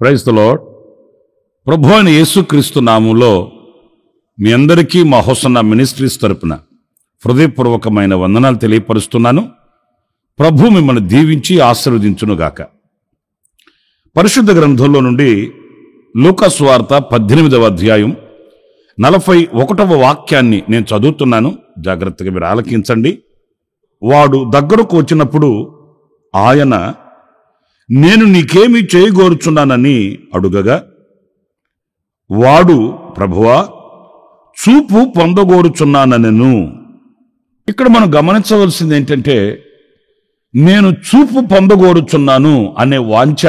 Praise the lord. ప్రభు అయిన యేసుక్రీస్తు నామములో మీ అందరికీ మా హోసన్న మినిస్ట్రీస్ తరపున హృదయపూర్వకమైన వందనాలు తెలియపరుస్తున్నాను. ప్రభు మిమ్మల్ని దీవించి ఆశీర్వదించునుగాక. పరిశుద్ధ గ్రంథంలో నుండి లూకా సువార్త 18వ అధ్యాయం 41వ వాక్యాన్ని నేను చదువుతున్నాను. జాగ్రత్తగా మీరు ఆలకించండి. వాడు దగ్గరకు వచ్చినప్పుడు ఆయన, నేను నీకేమి చేయగోరుచున్నానని అడుగగా, వాడు, ప్రభువా, చూపు పొందగోరుచున్నానెను. ఇక్కడ మనం గమనించవలసింది ఏంటంటే, నేను చూపు పొందగోరుచున్నాను అనే వాంఛ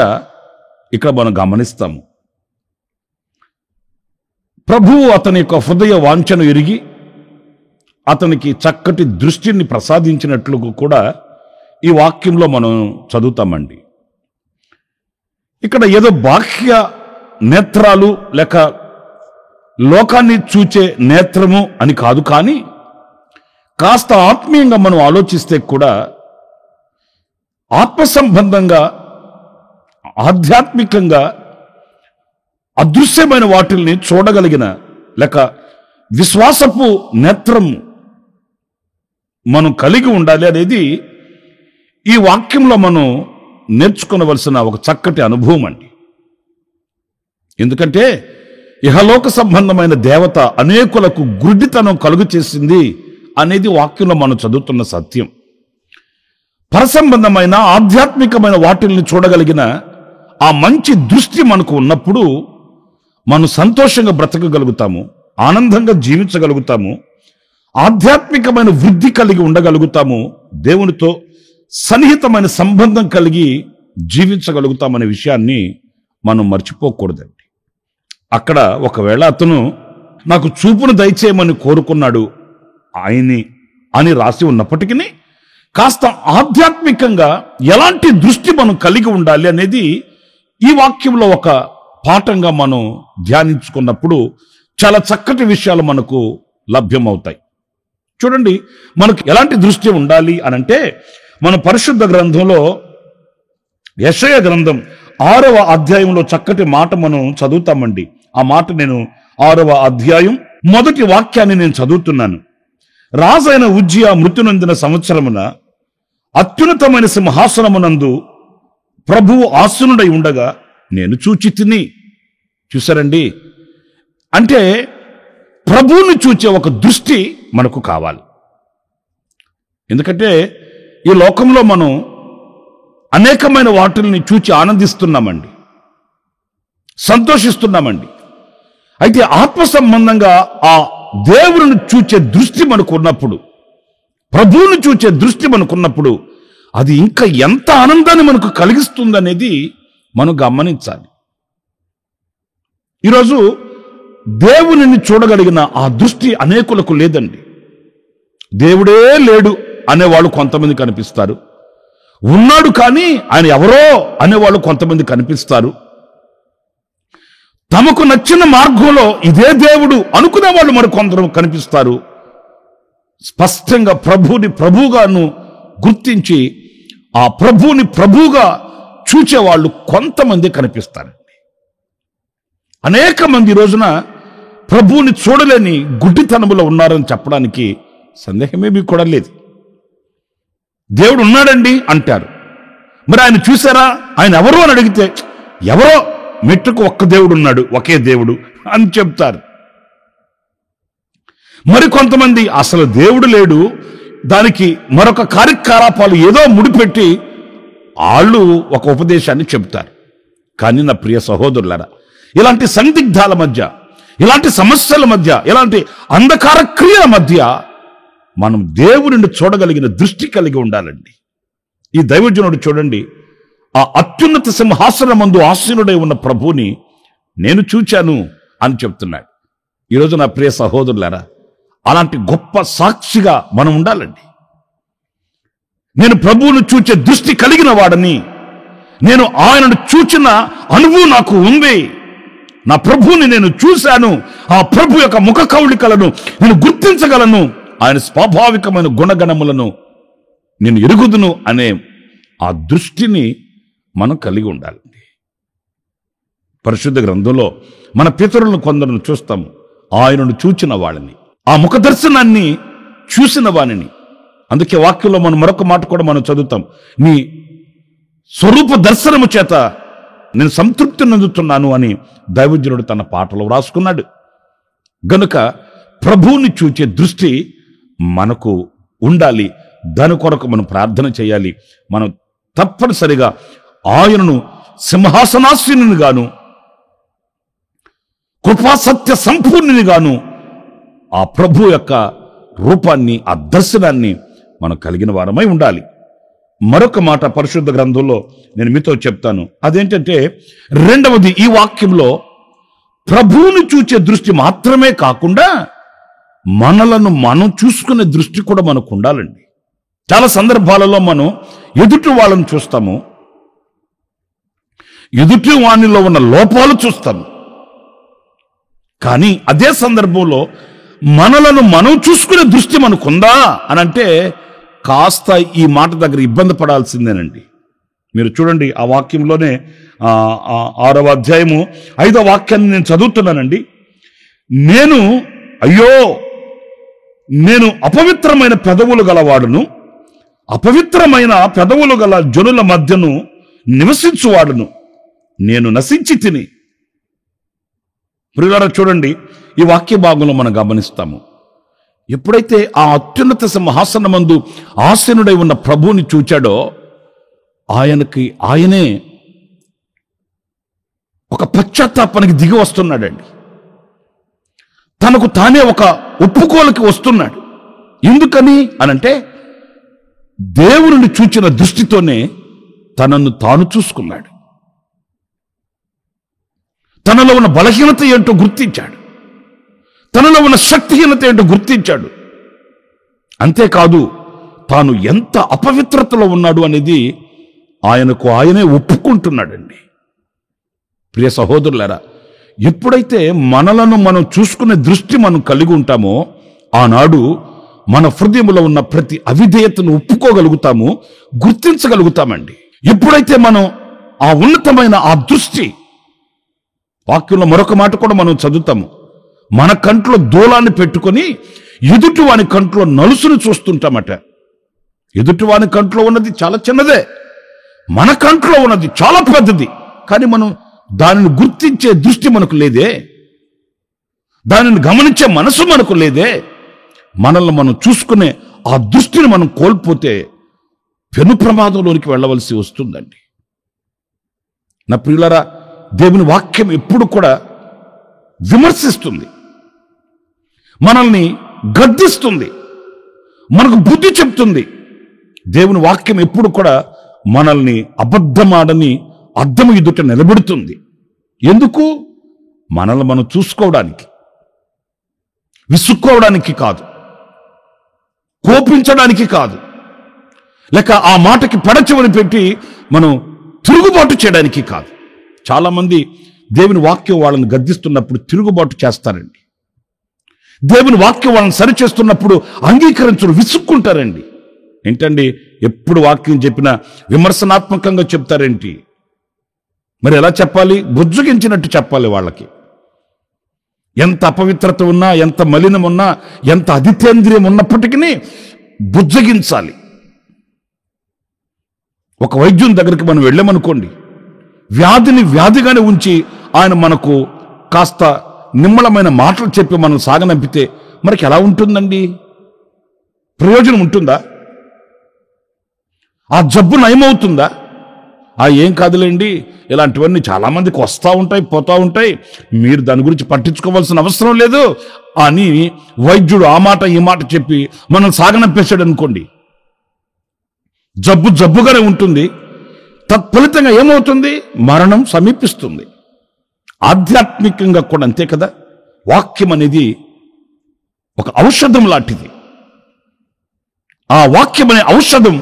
ఇక్కడ మనం గమనిస్తాము. ప్రభువు అతని యొక్క హృదయ వాంఛను ఎరిగి అతనికి చక్కటి దృష్టిని ప్రసాదించినట్లు కూడా ఈ వాక్యంలో మనం చదువుతామండి. ఇక్కడ ఏదో బాహ్య నేత్రాలు లేక లోకాన్ని చూచే నేత్రము అని కాదు, కానీ కాస్త ఆత్మీయంగా మనం ఆలోచిస్తే కూడా ఆత్మ సంబంధంగా ఆధ్యాత్మికంగా అదృశ్యమైన వాటిల్ని చూడగలిగిన లేక విశ్వాసపు నేత్రం మనం కలిగి ఉండాలి అనేది ఈ వాక్యంలో మనం నేర్చుకోవలసిన ఒక చక్కటి అనుభవం అండి. ఎందుకంటే ఇహలోక సంబంధమైన దేవత అనేకులకు గుడ్డితనం కలుగు చేసింది అనేది వాక్యంలో మనం చదువుతున్న సత్యం. పరసంబంధమైన ఆధ్యాత్మికమైన వాటిల్ని చూడగలిగిన ఆ మంచి దృష్టి మనకు ఉన్నప్పుడు మనం సంతోషంగా బ్రతకగలుగుతాము, ఆనందంగా జీవించగలుగుతాము, ఆధ్యాత్మికమైన వృద్ధి కలిగి ఉండగలుగుతాము, దేవునితో సన్నిహితమైన సంబంధం కలిగి జీవించగలుగుతామనే విషయాన్ని మనం మర్చిపోకూడదండి. అక్కడ ఒకవేళ అతను నాకు చూపును దయచేయమని కోరుకున్నాడు ఆయన్ని అని రాసి ఉన్నప్పటికీ కాస్త ఆధ్యాత్మికంగా ఎలాంటి దృష్టి మనం కలిగి ఉండాలి అనేది ఈ వాక్యంలో ఒక పాఠంగా మనం ధ్యానించుకున్నప్పుడు చాలా చక్కటి విషయాలు మనకు లభ్యమవుతాయి. చూడండి, మనకు ఎలాంటి దృష్టి ఉండాలి అనంటే, మన పరిశుద్ధ గ్రంథంలో యెషయా గ్రంథం 6వ అధ్యాయంలో చక్కటి మాట మనం చదువుతామండి. ఆ మాట నేను 6వ అధ్యాయం 1వ వాక్యాన్ని నేను చదువుతున్నాను. రాజైన ఉజ్జియా మృతి నొందిన సంవత్సరమున అత్యున్నతమైన సింహాసనమునందు ప్రభువు ఆసీనుడై ఉండగా నేను చూచి తిని. చూసారండి, అంటే ప్రభువుని చూచే ఒక దృష్టి మనకు కావాలి. ఎందుకంటే ఈ లోకంలో మనం అనేకమైన వాటిని చూచి ఆనందిస్తున్నామండి, సంతోషిస్తున్నామండి. అయితే ఆత్మ సంబంధంగా ఆ దేవుని చూచే దృష్టి మనకు ఉన్నప్పుడు, ప్రభువుని చూచే దృష్టి మనకున్నప్పుడు అది ఇంకా ఎంత ఆనందాన్ని మనకు కలిగిస్తుందనేది మనం గమనించాలి. ఈరోజు దేవునిని చూడగలిగిన ఆ దృష్టి అనేకులకు లేదండి. దేవుడే లేడు అనేవాళ్ళు కొంతమంది కనిపిస్తారు, ఉన్నాడు కానీ ఆయన ఎవరో అనేవాళ్ళు కొంతమంది కనిపిస్తారు. తమకు నచ్చిన మార్గంలో ఇదే దేవుడు అనుకునే వాళ్ళు మరి కొందరు కనిపిస్తారు. స్పష్టంగా ప్రభువుని ప్రభువుగాను గుర్తించి ఆ ప్రభువుని ప్రభువుగా చూచేవాళ్ళు కొంతమంది కనిపిస్తారండి. అనేక మంది ఈ రోజున ప్రభువుని చూడలేని గుడ్డితనములో ఉన్నారని చెప్పడానికి సందేహమేమీ కూడా లేదు. దేవుడు ఉన్నాడండి అంటారు, మరి ఆయన చూసారా, ఆయన ఎవరు అని అడిగితే ఎవరో మెట్టుకు ఒక్క దేవుడు ఉన్నాడు, ఒకే దేవుడు అని చెప్తారు. మరి కొంతమంది అసలు దేవుడు లేడు, దానికి మరొక కార్యకలాపాలు ఏదో ముడిపెట్టి వాళ్ళు ఒక ఉపదేశాన్ని చెబుతారు. కానీ నా ప్రియ సహోదరులారా, ఇలాంటి సందిగ్ధాల మధ్య, ఇలాంటి సమస్యల మధ్య, ఇలాంటి అంధకార క్రియల మధ్య మనం దేవునిని చూడగలిగిన దృష్టి కలిగి ఉండాలండి. ఈ దైవజనుడు చూడండి, ఆ అత్యున్నత సింహాసనమందు ఆసీనుడై ఉన్న ప్రభువుని నేను చూచాను అని చెప్తున్నాడు. ఈరోజు నా ప్రియ సహోదరులారా, అలాంటి గొప్ప సాక్షిగా మనం ఉండాలండి. నేను ప్రభువును చూచే దృష్టి కలిగిన వాడని, నేను ఆయనను చూచిన అనుభవం నాకు ఉంది. నా ప్రభువుని నేను చూశాను. ఆ ప్రభు యొక్క ముఖ కవళికలను నేను గుర్తించగలను. ఆయన స్వాభావికమైన గుణగణములను నేను ఎరుగుదును అనే ఆ దృష్టిని మనం కలిగి ఉండాలండి. పరిశుద్ధ గ్రంథంలో మన పితరులను కొందరిని చూస్తాము, ఆయనను చూచిన వాళ్ళని, ఆ ముఖ దర్శనాన్ని చూసిన వాణిని. అందుకే వాక్యంలో మనం మరొక మాట కూడా మనం చదువుతాం, నీ స్వరూప దర్శనము చేత నేను సంతృప్తి నందుతున్నాను అని దైవజనుడు తన పాటలో రాసుకున్నాడు. గనుక ప్రభువుని చూచే దృష్టి మనకు ఉండాలి. దాని కొరకు మనం ప్రార్థన చేయాలి. మనం తప్పనిసరిగా ఆయనను సింహాసనాసీనుని గాను, కృపాసత్య సంపూర్ణుని గాను, ఆ ప్రభు యొక్క రూపాన్ని, ఆ దర్శనాన్ని మనం కలిగిన వారమై ఉండాలి. మరొక మాట పరిశుద్ధ గ్రంథంలో నేను మీతో చెప్తాను. అదేంటంటే, రెండవది, ఈ వాక్యంలో ప్రభువుని చూచే దృష్టి మాత్రమే కాకుండా మనలను మనం చూసుకునే దృష్టి కూడా మనకు ఉండాలండి. చాలా సందర్భాలలో మనం ఎదుటి వాళ్ళని చూస్తాము, ఎదుటి వానిలో ఉన్న లోపాలు చూస్తాము. కానీ అదే సందర్భంలో మనలను మనం చూసుకునే దృష్టి మనకుందా అని అంటే కాస్త ఈ మాట దగ్గర ఇబ్బంది పడాల్సిందేనండి. మీరు చూడండి, ఆ వాక్యంలోనే 6వ అధ్యాయము 5వ వాక్యాన్ని నేను చదువుతున్నానండి. అయ్యో నేను అపవిత్రమైన పెదవులు గలవాడును, అపవిత్రమైన పెదవులు గల జనుల మధ్యను నివసించువాడును, నేను నశించి తిని. ప్రియులారా చూడండి, ఈ వాక్య భాగంలో మనం గమనిస్తాము, ఎప్పుడైతే ఆ అత్యున్నత సింహాసనమందు ఆసీనుడై ఉన్న ప్రభువుని చూచాడో ఆయనే ఒక పశ్చాత్తాపానికి దిగి వస్తున్నాడండి. తనకు తానే ఒక ఒప్పుకోలకి వస్తున్నాడు. ఎందుకని అనంటే, దేవుని చూచిన దృష్టితోనే తనను తాను చూసుకున్నాడు. తనలో ఉన్న బలహీనత ఏంటో గుర్తించాడు, తనలో ఉన్న శక్తిహీనత ఏంటో గుర్తించాడు. అంతేకాదు, తాను ఎంత అపవిత్రతలో ఉన్నాడు అనేది ఆయనకు ఆయనే ఒప్పుకుంటున్నాడండి. ప్రియ సహోదరులారా, ఎప్పుడైతే మనలను మనం చూసుకునే దృష్టి మనం కలిగి ఉంటామో ఆనాడు మన హృదయంలో ఉన్న ప్రతి అవిధేయతను ఒప్పుకోగలుగుతాము, గుర్తించగలుగుతామండి. ఎప్పుడైతే మనం ఆ ఉన్నతమైన ఆ దృష్టి, వాక్యంలో మరొక మాట కూడా మనం చదువుతాము, మన కంట్లో దూలాన్ని పెట్టుకొని ఎదుటివాని కంట్లో నలుసును చూస్తుంటామట. ఎదుటివాని కంట్లో ఉన్నది చాలా చిన్నదే, మన కంట్లో ఉన్నది చాలా పెద్దది. కానీ మనం దానిని గుర్తించే దృష్టి మనకు లేదే, దానిని గమనించే మనసు మనకు లేదే. మనల్ని మనం చూసుకునే ఆ దృష్టిని మనం కోల్పోతే పెను ప్రమాదంలోనికి వెళ్ళవలసి వస్తుందండి. నా ప్రియులారా, దేవుని వాక్యం ఎప్పుడు కూడా విమర్శిస్తుంది, మనల్ని గద్దిస్తుంది, మనకు బుద్ధి చెప్తుంది. దేవుని వాక్యం ఎప్పుడు కూడా మనల్ని అబద్ధమాడని అద్దము ఎదుట నిలబెడుతుంది. ఎందుకు? మనల్ని మనం చూసుకోవడానికి, విసుక్కోవడానికి కాదు, కోపించడానికి కాదు, లేక ఆ మాటకి పెడచెవిని పెట్టి మనం తిరుగుబాటు చేయడానికి కాదు. చాలామంది దేవుని వాక్యం వాళ్ళని గద్దిస్తున్నప్పుడు తిరుగుబాటు చేస్తారండి. దేవుని వాక్యం వాళ్ళని సరిచేస్తున్నప్పుడు అంగీకరించరు, విసుక్కుంటారండి. ఏంటండి, ఎప్పుడు వాక్యం చెప్పినా విమర్శనాత్మకంగా చెప్తారేంటి? మరి ఎలా చెప్పాలి? బుజ్జగించినట్టు చెప్పాలి. వాళ్ళకి ఎంత అపవిత్రత ఉన్నా, ఎంత మలినం ఉన్నా, ఎంత అధితేంద్రియం ఉన్నప్పటికీ బుజ్జగించాలి. ఒక వైద్యుని దగ్గరికి మనం వెళ్ళామనుకోండి, వ్యాధిని వ్యాధిగానే ఉంచి ఆయన మనకు కాస్త నిమ్మలమైన మాటలు చెప్పి మనం సాగనంపితే మనకి ఎలా ఉంటుందండి? ప్రయోజనం ఉంటుందా? ఆ జబ్బు నయమవుతుందా? ఏం కాదులేండి, ఇలాంటివన్నీ చాలామందికి వస్తూ ఉంటాయి, పోతూ ఉంటాయి, మీరు దాని గురించి పట్టించుకోవాల్సిన అవసరం లేదు అని వైద్యుడు ఆ మాట ఈ మాట చెప్పి మనం సాగనంపేశాడు అనుకోండి, జబ్బుగానే ఉంటుంది. తత్ఫలితంగా ఏమవుతుంది? మరణం సమీపిస్తుంది. ఆధ్యాత్మికంగా కూడా అంతే కదా. వాక్యం అనేది ఒక ఔషధం లాంటిది. ఆ వాక్యం అనే ఔషధం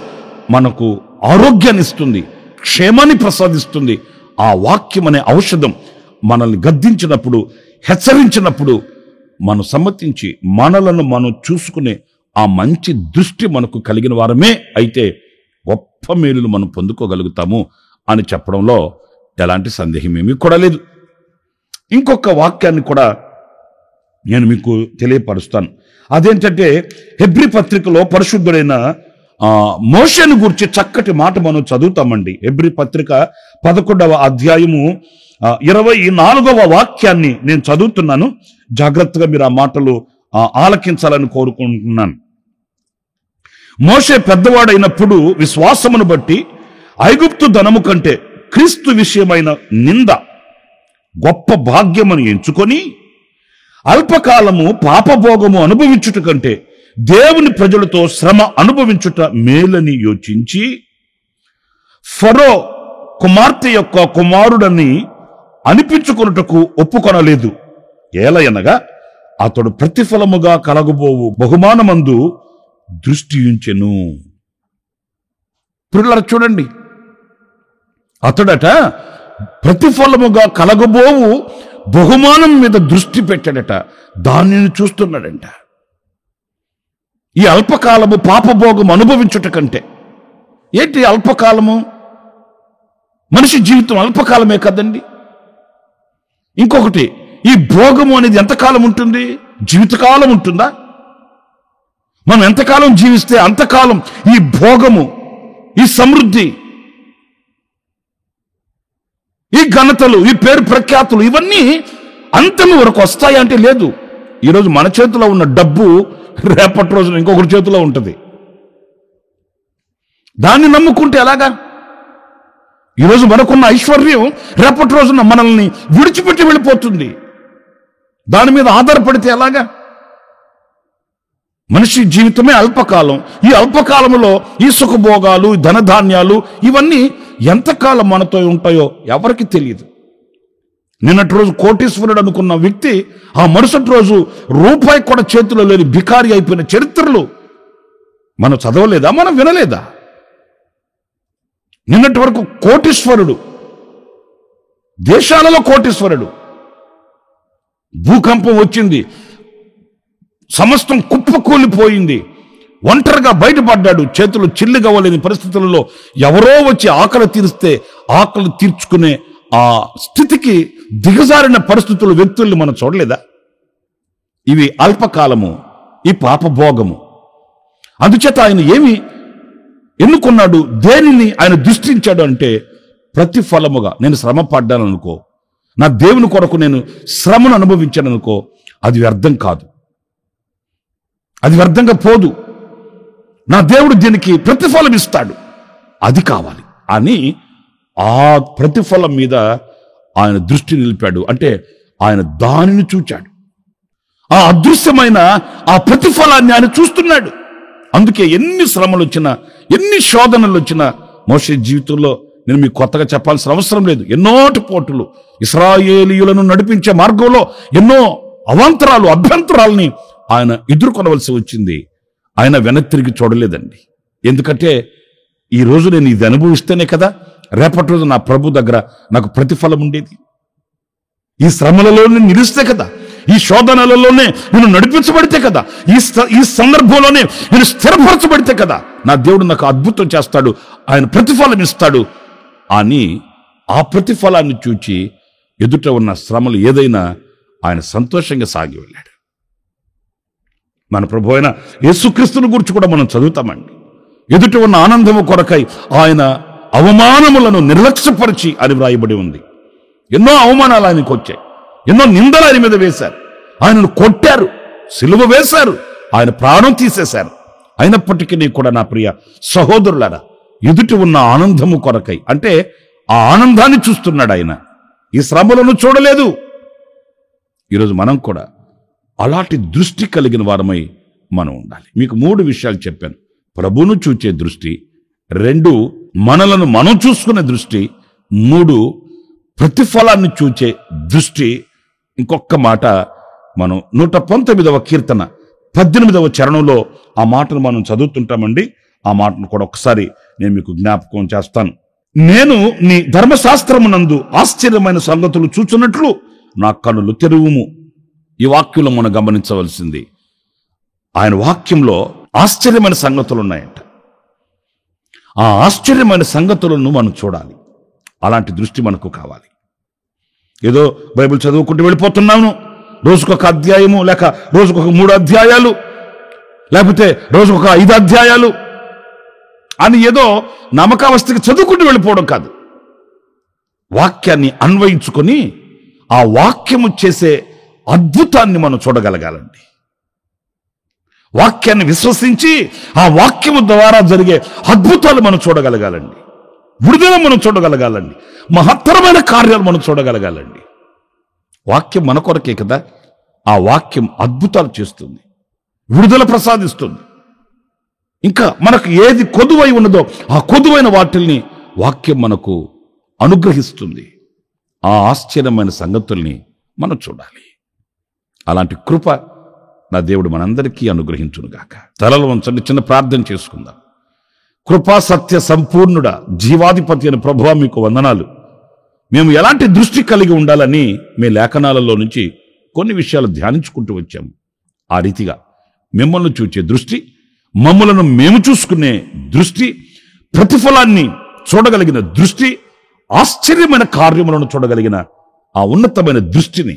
మనకు ఆరోగ్యాన్ని ఇస్తుంది, క్షేమాన్ని ప్రసాదిస్తుంది. ఆ వాక్యం అనే ఔషధం మనల్ని గద్దించినప్పుడు, హెచ్చరించినప్పుడు మనం సమ్మతించి మనలను మనం చూసుకునే ఆ మంచి దృష్టి మనకు కలిగిన వారమే అయితే గొప్ప మేలులు మనం పొందుకోగలుగుతాము అని చెప్పడంలో ఎలాంటి సందేహం ఏమీ కూడా లేదు. ఇంకొక వాక్యాన్ని కూడా నేను మీకు తెలియపరుస్తాను. అదేంటంటే హెబ్రీ పత్రికలో పరిశుద్ధుడైన మోషేను గురించి చక్కటి మాట మనం చదువుతామండి. హెబ్రీ పత్రిక 11వ అధ్యాయము 24వ వాక్యాన్ని నేను చదువుతున్నాను. జాగ్రత్తగా మీరు ఆ మాటలు ఆలకించాలని కోరుకుంటున్నాను. మోషే పెద్దవాడైనప్పుడు విశ్వాసమును బట్టి ఐగుప్తు ధనము కంటే క్రీస్తు విషయమైన నింద గొప్ప భాగ్యమని ఎంచుకొని అల్పకాలము పాపభోగము అనుభవించుట కంటే దేవుని ప్రజలతో శ్రమ అనుభవించుట మేలని యోచించి ఫరో కుమార్తె యొక్క కుమారుడని అనిపించుకొనుటకు ఒప్పుకొనలేదు. ఏలయనగా అతడు ప్రతిఫలముగా కలగబోవు బహుమానమందు దృష్టి ఉంచెను. పిల్లలు చూడండి, అతడట ప్రతిఫలముగా కలగబోవు బహుమానం మీద దృష్టి పెట్టాడట. దానిని చూస్తున్నాడంట. ఈ అల్పకాలము పాపభోగం అనుభవించుట కంటే, ఏంటి అల్పకాలము? మనిషి జీవితం అల్పకాలమే కదండి. ఇంకొకటి, ఈ భోగము అనేది ఎంతకాలం ఉంటుంది? జీవితకాలం ఉంటుందా? మనం ఎంతకాలం జీవిస్తే అంతకాలం ఈ భోగము, ఈ సమృద్ధి, ఈ ఘనతలు, ఈ పేరు ప్రఖ్యాతులు ఇవన్నీ అంతము వరకు వస్తాయి అంటే లేదు. ఈరోజు మన చేతిలో ఉన్న డబ్బు రేపటి రోజున ఇంకొకరి చేతిలో ఉంటుంది. దాన్ని నమ్ముకుంటే ఎలాగా? ఈరోజు మనకున్న ఐశ్వర్యం రేపటి రోజున మనల్ని విడిచిపెట్టి వెళ్ళిపోతుంది. దాని మీద ఆధారపడితే ఎలాగా? మనిషి జీవితమే అల్పకాలం. ఈ అల్పకాలంలో ఈ సుఖభోగాలు, ధనధాన్యాలు ఇవన్నీ ఎంతకాలం మనతో ఉంటాయో ఎవరికి తెలియదు. నిన్నటి రోజు కోటీశ్వరుడు అనుకున్న వ్యక్తి ఆ మరుసటి రోజు రూపాయి కూడా చేతిలో లేని భికారి అయిపోయిన చరిత్రలు మనం చదవలేదా? మనం వినలేదా? నిన్నటి వరకు కోటీశ్వరుడు, దేశాలలో కోటీశ్వరుడు, భూకంపం వచ్చింది, సమస్తం కుప్పకూలిపోయింది, ఒంటరిగా బయటపడ్డాడు, చేతులు చిల్లిగవ్వలేని పరిస్థితులలో ఎవరో వచ్చి ఆకలి తీరిస్తే ఆకలి తీర్చుకునే ఆ స్థితికి దిగజారిన పరిస్థితులు, వ్యక్తుల్ని మనం చూడలేదా? ఇవి అల్పకాలము, ఈ పాపభోగము. అందుచేత ఆయన ఏమి ఎన్నుకున్నాడు? దేనిని ఆయన దృష్టించాడు అంటే ప్రతిఫలముగా. నేను శ్రమ పడ్డాను అనుకో, నా దేవుని కొరకు నేను శ్రమను అనుభవించాను అనుకో, అది వ్యర్థం కాదు, అది వ్యర్థంగా పోదు. నా దేవుడు దీనికి ప్రతిఫలం ఇస్తాడు, అది కావాలి అని ఆ ప్రతిఫలం మీద ఆయన దృష్టి నిలిపాడు. అంటే ఆయన దానిని చూచాడు. ఆ అదృశ్యమైన ఆ ప్రతిఫలాన్ని ఆయన చూస్తున్నాడు. అందుకే ఎన్ని శ్రమలు వచ్చినా, ఎన్ని శోధనలు వచ్చినా మోషే జీవితంలో నేను మీకు కొత్తగా చెప్పాల్సిన అవసరం లేదు. ఎన్నో పోటులు, ఇశ్రాయేలీయులను నడిపించే మార్గంలో ఎన్నో అవాంతరాలు, అభ్యంతరాలని ఆయన ఎదుర్కొనవలసి వచ్చింది. ఆయన వెనక్కి తిరిగి చూడలేదండి. ఎందుకంటే ఈ రోజు నేను ఇది అనుభవిస్తేనే కదా రేపటి రోజు నా ప్రభు దగ్గర నాకు ప్రతిఫలం ఉండేది. ఈ శ్రమలలోనే నిలిస్తే కదా, ఈ శోధనలలోనే నేను నడిపించబడితే కదా, ఈ సందర్భంలోనే నేను స్థిరపరచబడితే కదా నా దేవుడు నాకు అద్భుతం చేస్తాడు, ఆయన ప్రతిఫలం ఇస్తాడు అని ఆ ప్రతిఫలాన్ని చూచి ఎదుట ఉన్న శ్రమలు ఏదైనా ఆయన సంతోషంగా సాగి వెళ్ళాడు. మన ప్రభు అయిన యేసుక్రీస్తుని గురించి కూడా మనం చదువుతామండి. ఎదుట ఉన్న ఆనందము కొరకై ఆయన అవమానములను నిర్లక్ష్యపరిచి అని వ్రాయబడి ఉంది. ఎన్నో అవమానాలు ఆయనకు వచ్చాయి, ఎన్నో నిందలు ఆయన మీద వేశారు, ఆయనను కొట్టారు, సిలువ వేశారు, ఆయన ప్రాణం తీసేశారు. అయినప్పటికీ కూడా నా ప్రియ సహోదరులారా, ఎదుటి ఉన్న ఆనందము కొరకై, అంటే ఆ ఆనందాన్ని చూస్తున్నాడు ఆయన, ఈ శ్రమలను చూడలేదు. ఈరోజు మనం కూడా అలాంటి దృష్టి కలిగిన వారమై మనం ఉండాలి. మీకు 3 విషయాలు చెప్పాను. ప్రభువును చూచే దృష్టి, 2 మనలను మనం చూసుకునే దృష్టి, 3 ప్రతిఫలాన్ని చూచే దృష్టి. ఇంకొక మాట మనం 119వ కీర్తన 18వ చరణంలో ఆ మాటను మనం చదువుతుంటామండి. ఆ మాటను కూడా ఒకసారి నేను మీకు జ్ఞాపకం చేస్తాను. నేను నీ ధర్మశాస్త్రమునందు ఆశ్చర్యమైన సంగతులు చూచున్నట్లు నా కన్నులు తెరువుము. ఈ వాక్యంలో మనం గమనించవలసింది, ఆయన వాక్యంలో ఆశ్చర్యమైన సంగతులు ఉన్నాయంట. ఆ ఆశ్చర్యమైన సంగతులను మనం చూడాలి. అలాంటి దృష్టి మనకు కావాలి. ఏదో బైబిల్ చదువుకుంటూ వెళ్ళిపోతున్నాను, రోజుకొక అధ్యాయము, లేక రోజుకొక 3 అధ్యాయాలు, లేకపోతే రోజుకొక 5 అధ్యాయాలు అని ఏదో నమ్మకావస్థకి చదువుకుంటూ వెళ్ళిపోవడం కాదు. వాక్యాన్ని అన్వయించుకొని ఆ వాక్యము చేసే అద్భుతాన్ని మనం చూడగలగాలండి. వాక్యాన్ని విశ్వసించి ఆ వాక్యము ద్వారా జరిగే అద్భుతాలు మనం చూడగలగాలండి. విడుదల మనం చూడగలగాలండి. మహత్తరమైన కార్యాలు మనం చూడగలగాలండి. వాక్యం మన కొరకే కదా. ఆ వాక్యం అద్భుతాలు చేస్తుంది, విడుదల ప్రసాదిస్తుంది. ఇంకా మనకు ఏది కొదువై ఉన్నదో ఆ కొదువైన వాటిల్ని వాక్యం మనకు అనుగ్రహిస్తుంది. ఆ ఆశ్చర్యమైన సంగతుల్ని మనం చూడాలి. అలాంటి కృప నా దేవుడు మనందరికీ అనుగ్రహించునుగాక. తలలు వంచండి, చిన్న ప్రార్థన చేసుకుందాం. కృపా సత్య సంపూర్ణుడ, జీవాధిపతి అయిన ప్రభువా, మీకు వందనాలు. మేము ఎలాంటి దృష్టి కలిగి ఉండాలని మీ లేఖనాలలో నుంచి కొన్ని విషయాలు ధ్యానించుకుంటూ వచ్చాము. ఆ రీతిగా మిమ్మల్ని చూచే దృష్టి, మమ్మలను మేము చూసుకునే దృష్టి, ప్రతిఫలాన్ని చూడగలిగిన దృష్టి, ఆశ్చర్యమైన కార్యములను చూడగలిగిన ఆ ఉన్నతమైన దృష్టిని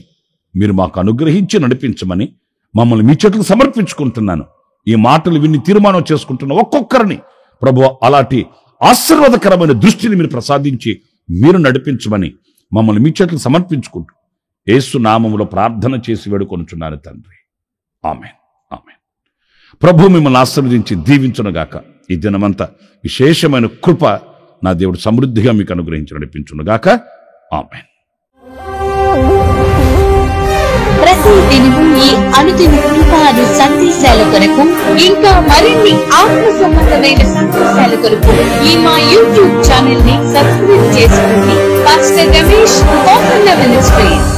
మీరు మాకు అనుగ్రహించి నడిపించమని మమ్మల్ని మీ చేతులకు సమర్పించుకుంటున్నాను. ఈ మాటలు విని తీర్మానం చేసుకుంటున్న ఒక్కొక్కరిని ప్రభువా అలాంటి ఆశీర్వాదకరమైన దృష్టిని మీరు ప్రసాదించి మీరు నడిపించమని మమ్మల్ని మీ చేతులకు సమర్పించుకుంటూ యేసు నామములో ప్రార్థన చేసి వేడుకొనుచున్నాను తండ్రి. ఆమేన్, ఆమేన్. ప్రభు మిమ్మల్ని ఆశీర్వదించి దీవించునుగాక. ఈ దినమంతా విశేషమైన కృప నా దేవుడు సమృద్ధిగా మీకు అనుగ్రహించి నడిపించునుగాక. ఆమేన్. ప్రతి దినము ఈ అనుదిన కృపాను సందేశాల కొరకు, ఇంకా మరిన్ని ఆత్మ సంబంధమైన సందేశాల కొరకు ఈ మా యూట్యూబ్ ఛానల్ ని సబ్స్క్రైబ్ చేసుకోండి. Pastor Ramesh ministries.